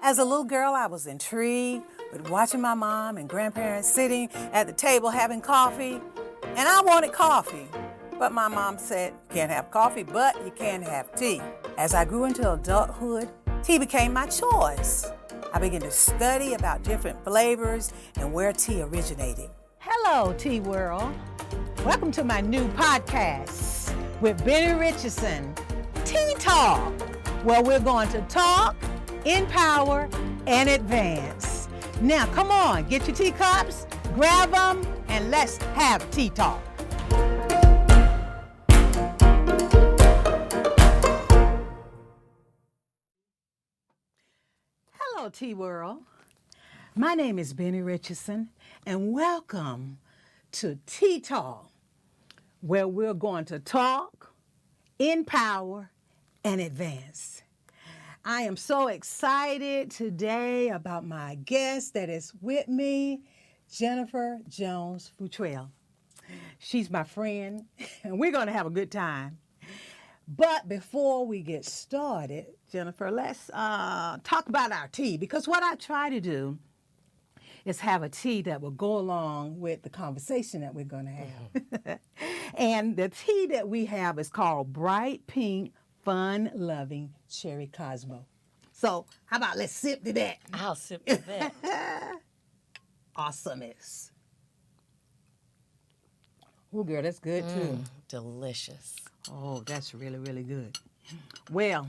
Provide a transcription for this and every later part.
As a little girl, I was intrigued with watching my mom and grandparents sitting at the table having coffee, and I wanted coffee. But my mom said, you can't have coffee, but you can have tea. As I grew into adulthood, tea became my choice. I began to study about different flavors and where tea originated. Hello, Tea World. Welcome to my new podcast with Bennie Richardson, Tea Talk, where we're going to talk, empower, and advance. Now, come on, get your teacups, grab them, and let's have tea talk. Hello, Tea World. My name is Bennie Richardson, and welcome to Tea Talk, where we're going to talk, empower, and advance. I am so excited today about my guest that is with me, Jennifer Jones-Futrell. She's my friend, and we're going to have a good time. But before we get started, Jennifer, let's talk about our tea, because what I try to do is have a tea that will go along with the conversation that we're going to have. And the tea that we have is called Bright Pink Fun-Loving Cherry Cosmo. So how about let's sip to that? I'll sip to that. Awesomeness. Oh, girl, that's good too. Delicious. Oh, that's really, really good. Well,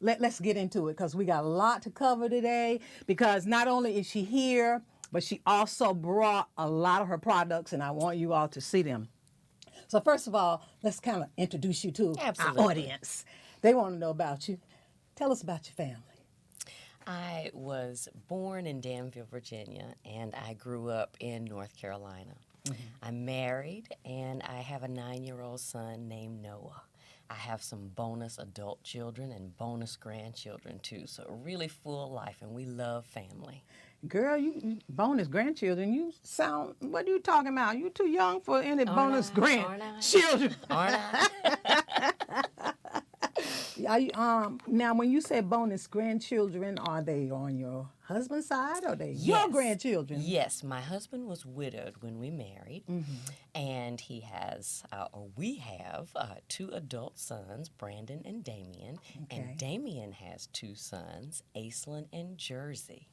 let's get into it because we got a lot to cover today, because not only is she here, but she also brought a lot of her products, and I want you all to see them. So first of all, let's kind of introduce you to Absolutely. our audience. They want to know about you. Tell us about your family. I was born in Danville, Virginia, and I grew up in North Carolina. I'm married, and I have a 9-year-old son named Noah. I have some bonus adult children and bonus grandchildren, too. So a really full life, and we love family. Girl, you bonus grandchildren, you sound, what are you talking about? You too young for any bonus grandchildren. Aren't I? Now, when you say bonus grandchildren, are they on your husband's side or are they your Yes. grandchildren? Yes, my husband was widowed when we married, and he has, or we have, 2 adult sons, Brandon and Damien, Okay. and Damien has 2 sons, Aislinn and Jersey.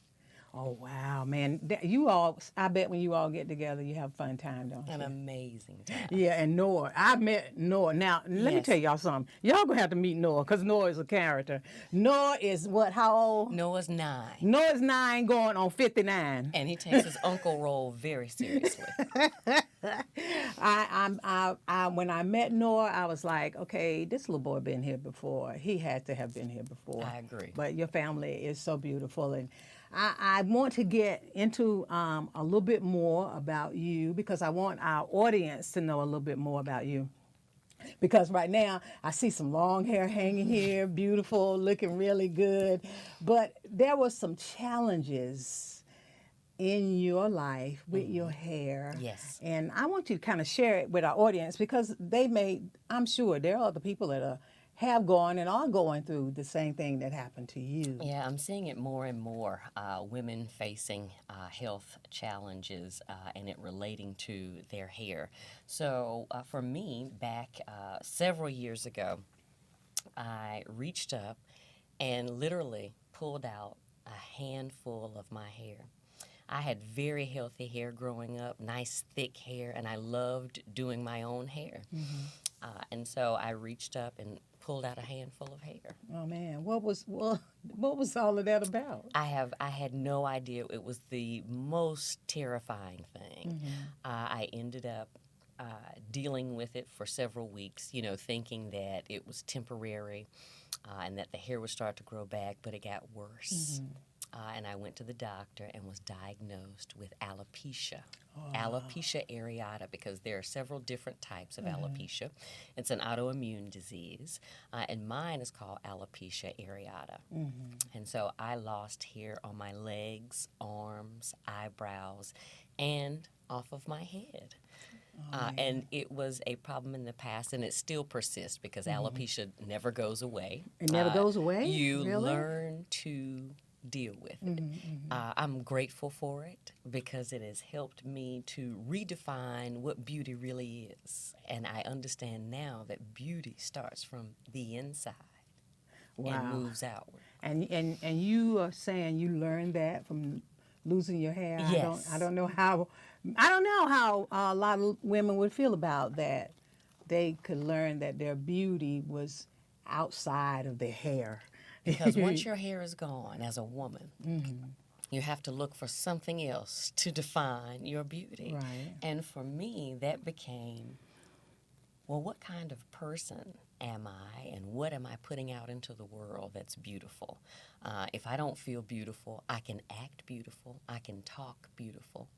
Oh, wow, man. You all, I bet when you all get together, you have a fun time, don't you? An amazing time. Yeah, and Noah. I met Noah. Now, let me Yes. tell y'all something. Y'all gonna have to meet Noah, because Noah is a character. Noah is what, how old? Noah's 9, Noah's 9 going on 59. and he takes his uncle role very seriously. When I met Noah, I was like, okay, this little boy been here before. He had to have been here before. I agree. But your family is so beautiful, and I want to get into a little bit more about you, because I want our audience to know a little bit more about you. Because right now, I see some long hair hanging here, beautiful, looking really good. But there were some challenges in your life with your hair. Yes. And I want you to kind of share it with our audience, because I'm sure there are other people that have gone and are going through the same thing that happened to you. Yeah, I'm seeing it more and more, women facing health challenges and it relating to their hair. So for me, back several years ago, I reached up and literally pulled out a handful of my hair. I had very healthy hair growing up, nice thick hair, and I loved doing my own hair. And so I reached up and pulled out a handful of hair. Oh man, what was all of that about? I had no idea. It was the most terrifying thing. I ended up dealing with it for several weeks, thinking that it was temporary and that the hair would start to grow back, but it got worse. And I went to the doctor and was diagnosed with alopecia. Alopecia areata, because there are several different types of alopecia. It's an autoimmune disease, and mine is called alopecia areata. And so I lost hair on my legs, arms, eyebrows, and off of my head. And it was a problem in the past, and it still persists because alopecia never goes away. It never goes away? You Really? learn to deal with it. I'm grateful for it because it has helped me to redefine what beauty really is. And I understand now that beauty starts from the inside and Wow. moves outward. And you are saying you learned that from losing your hair. Yes. I don't know how a lot of women would feel about that. They could learn that their beauty was outside of their hair. Because once your hair is gone as a woman, you have to look for something else to define your beauty. Right. And for me, that became, well, what kind of person am I and what am I putting out into the world that's beautiful? If I don't feel beautiful, I can act beautiful, I can talk beautiful.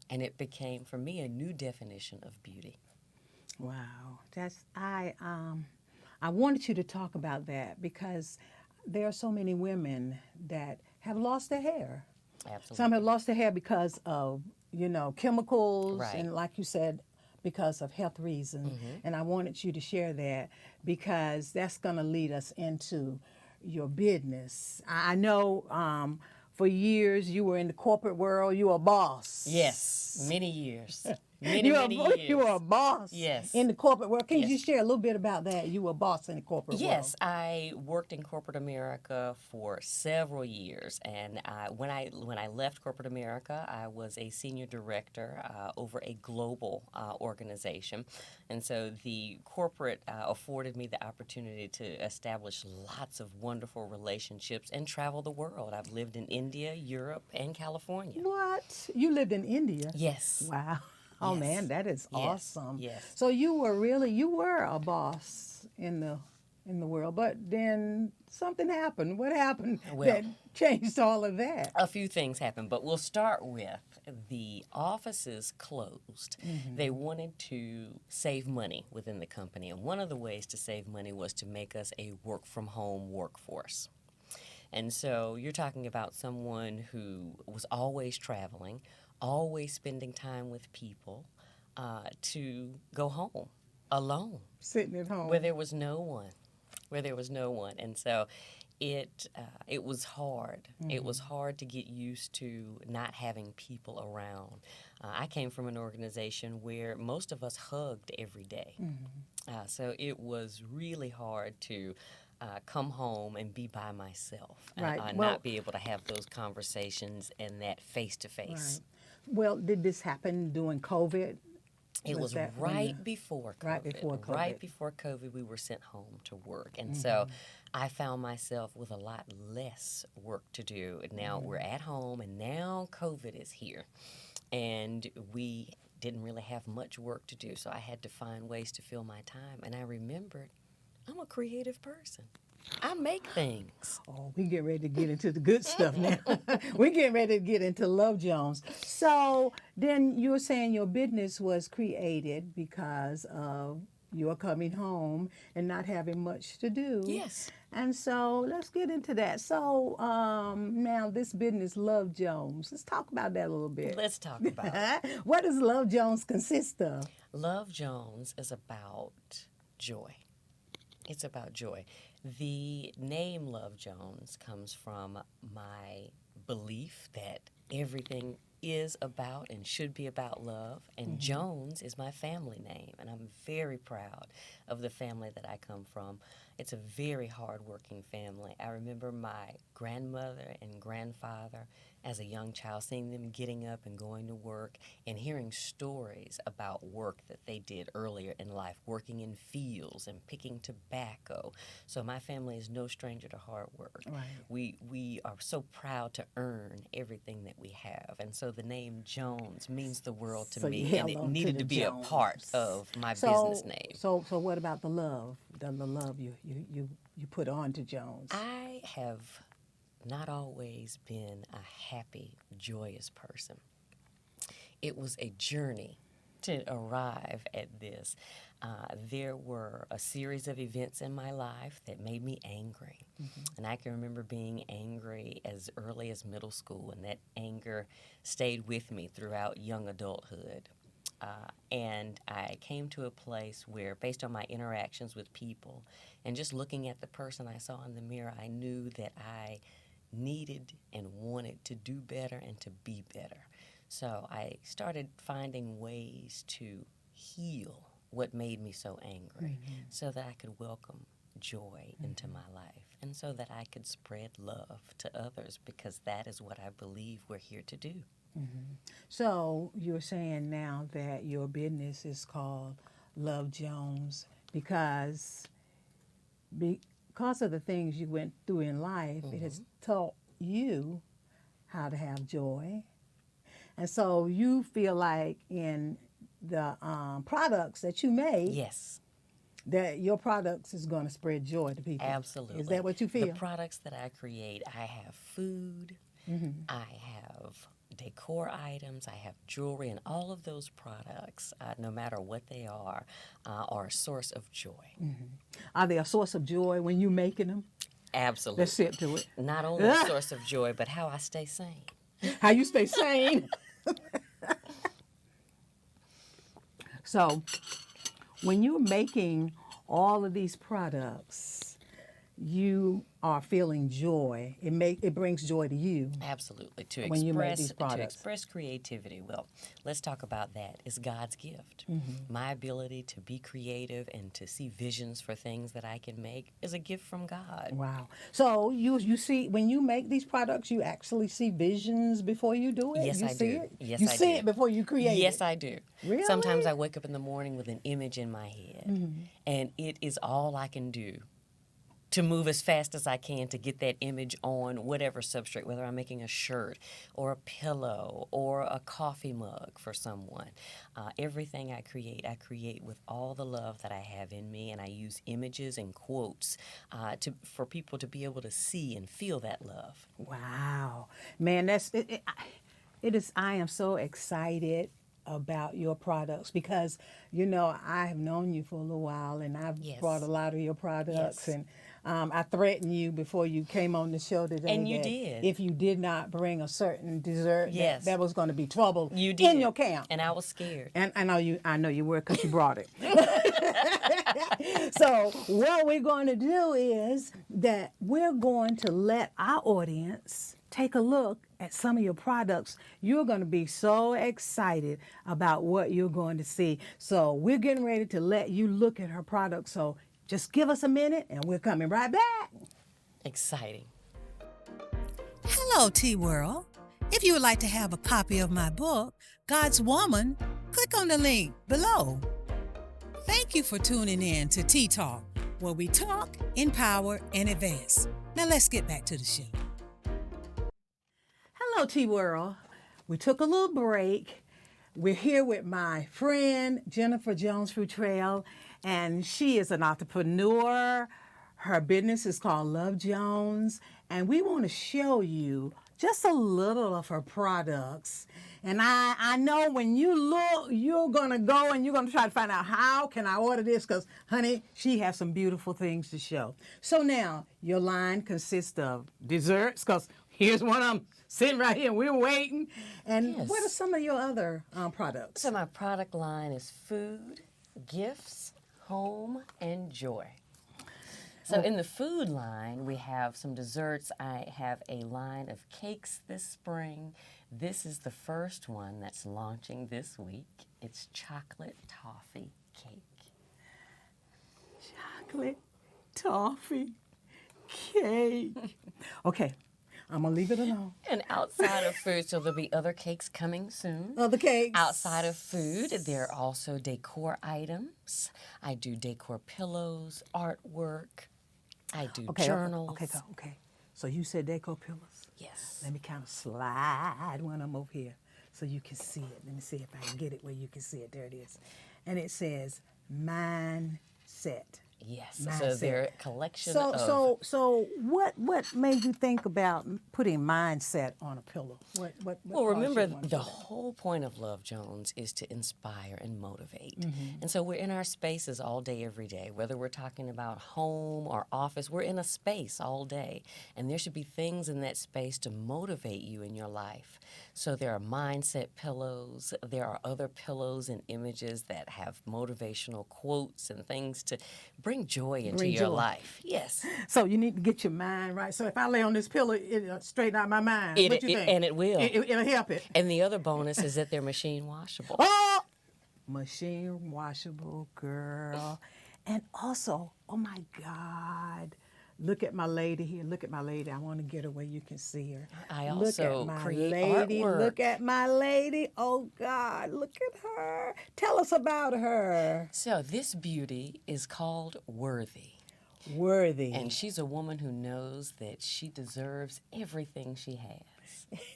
And it became, for me, a new definition of beauty. Wow, I wanted you to talk about that because there are so many women that have lost their hair. Absolutely. Some have lost their hair because of chemicals, Right. and like you said, because of health reasons. And I wanted you to share that because that's going to lead us into your business. I know for years you were in the corporate world. You were a boss. Yes, many years. Many You years. were a boss Yes. in the corporate world. Can you Yes. share a little bit about that? You were a boss in the corporate world. Yes, I worked in corporate America for several years, and when I left corporate America, I was a senior director over a global organization, and so the corporate afforded me the opportunity to establish lots of wonderful relationships and travel the world. I've lived in India, Europe, and California. What? You lived in India? Yes. Wow. Oh Yes. man, that is Yes. awesome. Yes. So you were a boss in the world, but then something happened. What happened Well- that changed all of that? A few things happened, but we'll start with the offices closed. They wanted to save money within the company, and one of the ways to save money was to make us a work from home workforce. And so you're talking about someone who was always traveling, always spending time with people, to go home alone Sitting at home. where there was no one, and so it was hard. It was hard to get used to not having people around. I came from an organization where most of us hugged every day, so it was really hard to come home and be by myself, Right. and Well- not be able to have those conversations and that face to face. Right. Well, did this happen during COVID? It was that when right before COVID. Right before COVID. Right before COVID, we were sent home to work. And so I found myself with a lot less work to do. And now we're at home, and now COVID is here. And we didn't really have much work to do, so I had to find ways to fill my time. And I remembered I'm a creative person. I make things. Oh, we get ready to get into the good stuff now. We're getting ready to get into Love Jones. So then you were saying your business was created because of your coming home and not having much to do. Yes. And so let's get into that. So now this business, Love Jones, let's talk about that a little bit. Let's talk about it. What does Love Jones consist of? Love Jones is about joy. It's about joy. The name Love Jones comes from my belief that everything is about and should be about love, and Jones is my family name, and I'm very proud of the family that I come from. It's a very hardworking family. I remember my grandmother and grandfather as a young child, seeing them getting up and going to work and hearing stories about work that they did earlier in life, working in fields and picking tobacco. So my family is no stranger to hard work. Right. We are so proud to earn everything that we have. And so the name Jones means the world to So me, you and held it on to needed the to be Jones. a part of my So, business name. So what about the love? The love you put on to Jones. I have not always been a happy, joyous person. It was a journey to arrive at this. There were a series of events in my life that made me angry. And I can remember being angry as early as middle school, and that anger stayed with me throughout young adulthood. And I came to a place where, based on my interactions with people and just looking at the person I saw in the mirror, I knew that I needed and wanted to do better and to be better. So I started finding ways to heal what made me so angry so that I could welcome joy into my life and so that I could spread love to others, because that is what I believe we're here to do. So you're saying now that your business is called Love Jones because of the things you went through in life, it has taught you how to have joy. And so you feel like in the products that you make, Yes, that your products is going to spread joy to people. absolutely. Is that what you feel? The products that I create, I have food, I have decor items, I have jewelry, and all of those products, no matter what they are a source of joy. Are they a source of joy when you're making them? Absolutely. Let's sit to it. Not only a source of joy, but how I stay sane. How you stay sane. So when you're making all of these products, you are feeling joy. It brings joy to you. Absolutely. When you make these To products. express creativity, well, let's talk about that. It's God's gift. My ability to be creative and to see visions for things that I can make is a gift from God. Wow. So you see, when you make these products, you actually see visions before you do it? Yes, you I see do. it? Yes, you I see do. it before you create Yes, it? I do. Really? Sometimes I wake up in the morning with an image in my head, and it is all I can do to move as fast as I can to get that image on whatever substrate, whether I'm making a shirt or a pillow or a coffee mug for someone. Everything I create with all the love that I have in me, and I use images and quotes for people to be able to see and feel that love. Wow. Man, I am so excited about your products because, I have known you for a little while and I've Yes. brought a lot of your products Yes. and I threatened you before you came on the show today And you that did. if you did not bring a certain dessert, Yes. that was going to be trouble You did. in your camp. And I was scared. And I know you were because you brought it. So what we're going to do is that we're going to let our audience take a look at some of your products. You're going to be so excited about what you're going to see. So we're getting ready to let you look at her products. So just give us a minute and we're coming right back. Exciting. Hello, T World. If you would like to have a copy of my book, God's Woman, click on the link below. Thank you for tuning in to Tea Talk, where we talk, empower, and advance. Now let's get back to the show. Hello, T World. We took a little break. We're here with my friend, Jennifer Jones-Futrell, and she is an entrepreneur. Her business is called Love Jones, and we want to show you just a little of her products. And I know when you look, you're going to go and you're going to try to find out how can I order this because, honey, she has some beautiful things to show. So now your line consists of desserts because here's one of them sitting right here. We're waiting. And Yes. what are some of your other products? So my product line is food, gifts, home, and joy. So in the food line, we have some desserts. I have a line of cakes this spring. This is the first one that's launching this week. It's chocolate toffee cake. Chocolate toffee cake. Okay, I'm going to leave it alone. And outside of food, so there'll be other cakes coming soon. Other cakes. Outside of food, there are also decor items. I do decor pillows, artwork. I do journals. Okay. So you said decor pillows? Yes. Let me kind of slide one of them over here so you can see it. Let me see if I can get it where you can see it. There it is. And it says mindset. Yes. Mindset. So they're a collection So of... so what made you think about putting mindset on a pillow? What Well, caused you remember, to wanna the do that? whole point of Love Jones is to inspire and motivate. Mm-hmm. And so we're in our spaces all day, every day. Whether we're talking about home or office, we're in a space all day. And there should be things in that space to motivate you in your life. So there are mindset pillows. There are other pillows and images that have motivational quotes and things to bring bring joy into Bring your joy. life. Yes. So you need to get your mind right. So if I lay on this pillow, it'll straighten out my mind. What you think? And it will. It'll help it. And the other bonus is that they're machine washable. Oh, machine washable, girl. And also, oh my God, look at my lady here. Look at my lady. I want to get her where you can see her. I look also at my create lady. artwork. Look at my lady. Oh God, look at her. Tell us about her. So this beauty is called Worthy. Worthy. And she's a woman who knows that she deserves everything she has.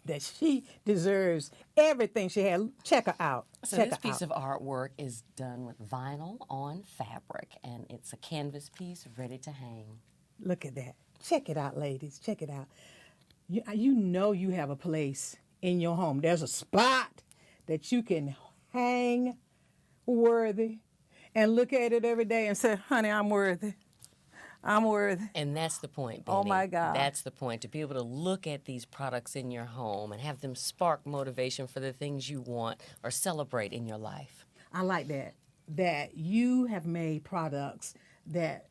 That she deserves everything she had. Check her out. So Check this her piece out. of artwork is done with vinyl on fabric, and it's a canvas piece ready to hang. Look at that. Check it out, ladies. Check it out. You know you have a place in your home. There's a spot that you can hang Worthy and look at it every day and say, honey, I'm worthy. I'm worthy. And that's the point, Bennie. Oh, my God. That's the point, to be able to look at these products in your home and have them spark motivation for the things you want or celebrate in your life. I like that. That you have made products that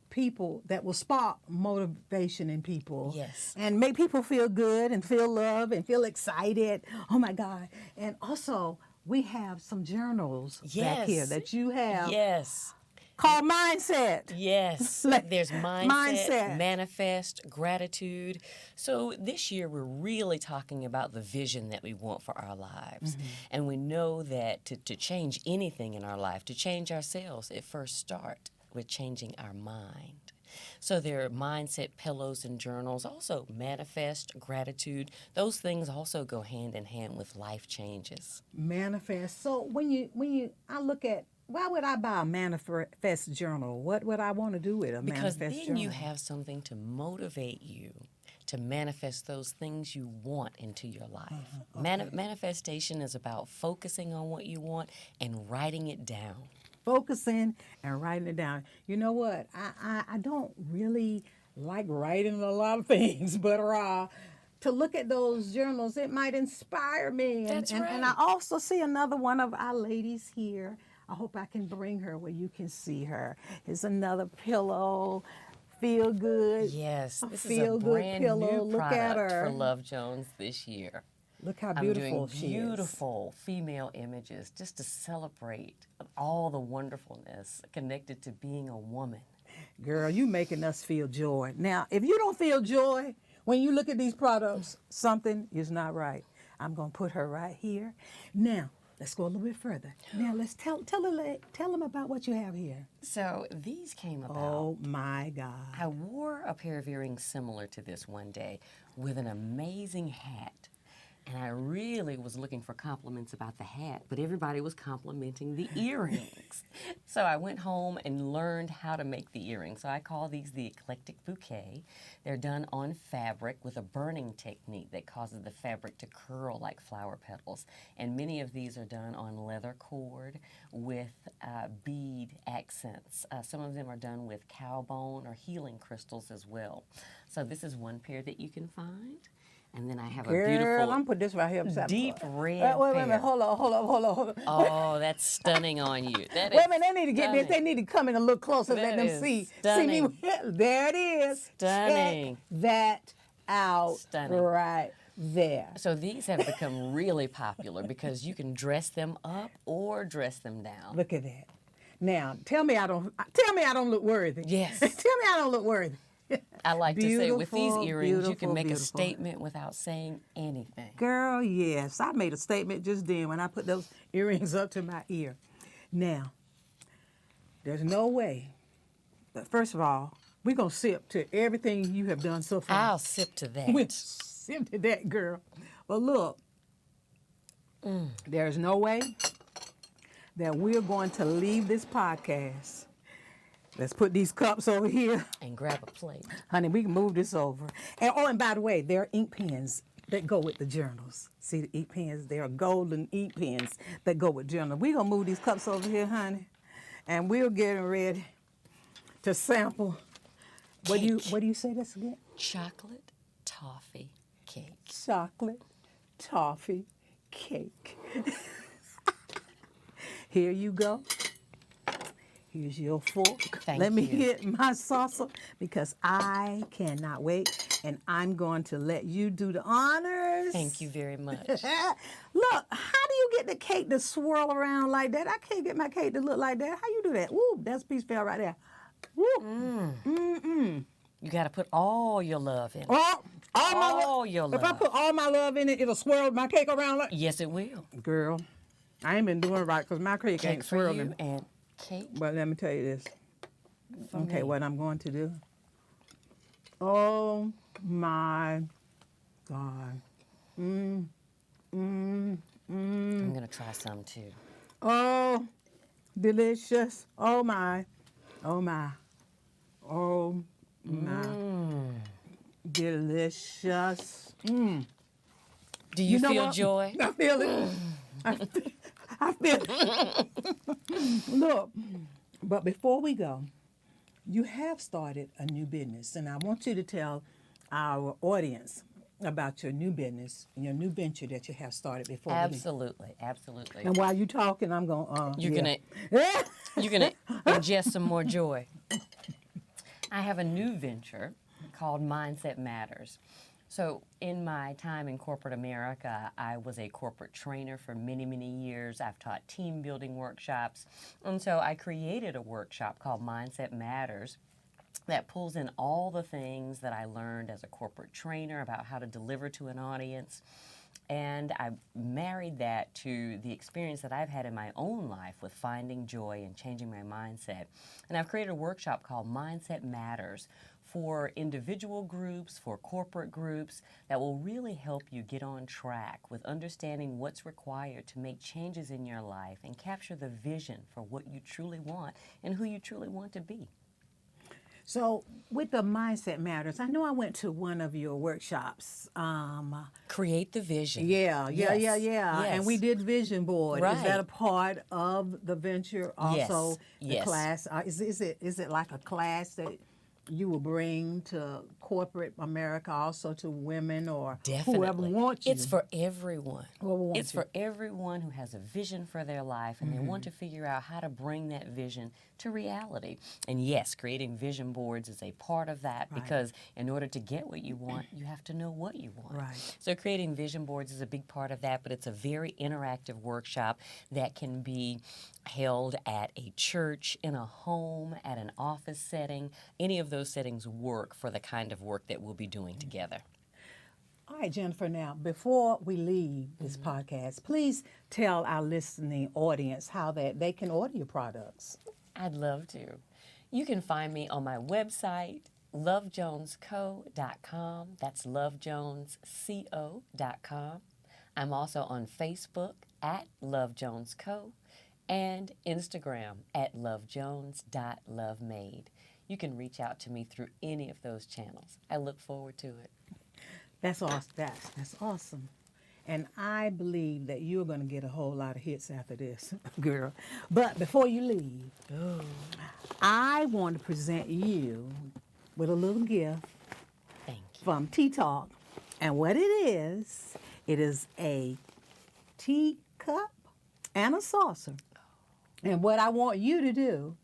will spark motivation in people. Yes. And make people feel good and feel love and feel excited. Oh my God. And also, we have some journals back here that you have Yes. called Mindset. Yes. Like, There's mindset, mindset. manifest, gratitude. So this year we're really talking about the vision that we want for our lives. And we know that to change anything in our life, to change ourselves, it first starts with changing our mind. So there are mindset pillows and journals, also manifest, gratitude. Those things also go hand in hand with life changes. Manifest. So I look at, why would I buy a manifest journal? What would I want to do with a Because manifest then journal? you have something to motivate you to manifest those things you want into your life. Manifestation is about focusing on what you want and writing it down. Focusing and writing it down. You know what? I don't really like writing a lot of things, but to look at those journals, it might inspire me. That's right. And I also see another one of our ladies here. I hope I can bring her where you can see her. Here's another pillow. Feel good. Yes, this is a Feel good brand pillow. new Look at product her. for Love Jones this year. Look how I'm beautiful doing she is. beautiful female images just to celebrate all the wonderfulness connected to being a woman. Girl, you making us feel joy. Now, if you don't feel joy when you look at these products, something is not right. I'm going to put her right here. Now, let's go a little bit further. Now, let's tell them about what you have here. So these came about. Oh, my God. I wore a pair of earrings similar to this one day with an amazing hat. And I really was looking for compliments about the hat, but everybody was complimenting the earrings. So I went home and learned how to make the earrings. So I call these the eclectic bouquet. They're done on fabric with a burning technique that causes the fabric to curl like flower petals. And many of these are done on leather cord with bead accents. Some of them are done with cow bone or healing crystals as well. So this is one pair that you can find. And then I have a Girl, beautiful I'm going to put this right here beside me. deep red Wait a pair. minute. Hold on. Oh, that's stunning on you. That is Wait a minute, they need to get this. stunning. They need to come in a little closer and let That them is see. stunning. See me. There it is. Stunning. Check that out Stunning. right there. So these have become really popular because you can dress them up or dress them down. Look at that. Now, tell me I don't look worthy. Yes. Tell me I don't look worthy. I like to say with these Beautiful, earrings, you can make beautiful. a statement without saying anything. Girl, yes. I made a statement just then when I put those earrings up to my ear. Now, there's no way. But first of all, we're going to sip to everything you have done so far. I'll sip to that. We'll sip to that, girl. But look, there's no way that we're going to leave this podcast. Let's put these cups over here. And grab a plate. Honey, we can move this over. And by the way, there are ink pens that go with the journals. See the ink pens? There are golden ink pens that go with journals. We're going to move these cups over here, honey. And we're getting ready to sample. What do you say this again? Chocolate toffee cake. Chocolate toffee cake. Here you go. Here's your fork. Thank Let me you. get my saucer because I cannot wait. And I'm going to let you do the honors. Thank you very much. Look, how do you get the cake to swirl around like that? I can't get my cake to look like that. How you do that? Ooh, that's a piece fell right there. Ooh. You got to put all your love in it. All your If I love. put all my love in it, it'll swirl my cake around like. Yes, it will. Girl, I ain't been doing it right because my cake Cake ain't for you swirling. and cake But let me tell you this. for Okay, me. what I'm going to do. Oh my God. I'm going to try some too. Oh, delicious. Oh my. Oh my. Oh my. Delicious. Do you know feel what? joy? I feel it. I feel it. Look, but before we go, you have started a new business, and I want you to tell our audience about your new business, your new venture that you have started before. Absolutely. And while you're talking, I'm going. You're gonna ingest some more joy. I have a new venture called Mindset Matters. So in my time in corporate America, I was a corporate trainer for many, many years. I've taught team building workshops. And so I created a workshop called Mindset Matters that pulls in all the things that I learned as a corporate trainer about how to deliver to an audience. And I married that to the experience that I've had in my own life with finding joy and changing my mindset. And I've created a workshop called Mindset Matters for individual groups, for corporate groups, that will really help you get on track with understanding what's required to make changes in your life and capture the vision for what you truly want and who you truly want to be. So with the Mindset Matters, I know I went to one of your workshops. Create the vision. Yeah. Yes. And we did vision board. Is Right. that a part of the venture? Also, the Yes. class. Is it like a class that you will bring to corporate America, also to women or whoever Definitely. wants you? It's for everyone. Whoever wants It's you. for everyone who has a vision for their life and they want to figure out how to bring that vision to reality. And yes, creating vision boards is a part of that because in order to get what you want, you have to know what you want. Right. So creating vision boards is a big part of that, but it's a very interactive workshop that can be held at a church, in a home, at an office setting. Any of those settings work for the kind of work that we'll be doing together. All right, Jennifer, now, before we leave this podcast, please tell our listening audience how that they can order your products. I'd love to. You can find me on my website, lovejonesco.com. That's lovejonesco.com. I'm also on Facebook at lovejonesco and Instagram at lovejones.lovemade. You can reach out to me through any of those channels. I look forward to it. That's awesome. That's awesome. And I believe that you're going to get a whole lot of hits after this, girl. But before you leave, I want to present you with a little gift Thank you. from Tea Talk. And what it is a teacup and a saucer. And what I want you to do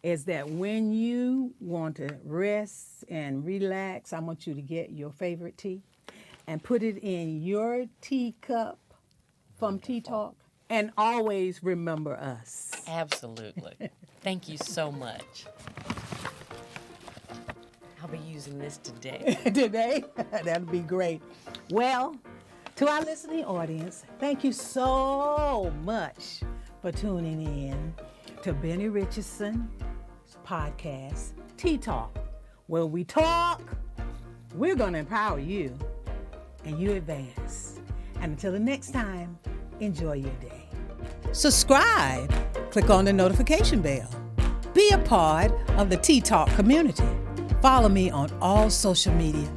is that when you want to rest and relax, I want you to get your favorite tea and put it in your teacup from Tea Talk. And always remember us. Absolutely. Thank you so much. I'll be using this today. Today, that'll be great. Well, to our listening audience, thank you so much for tuning in to Bennie Richardson's podcast, Tea Talk, where we talk, we're going to empower you, and you advance. And until the next time, enjoy your day. Subscribe. Click on the notification bell. Be a part of the Tea Talk community. Follow me on all social media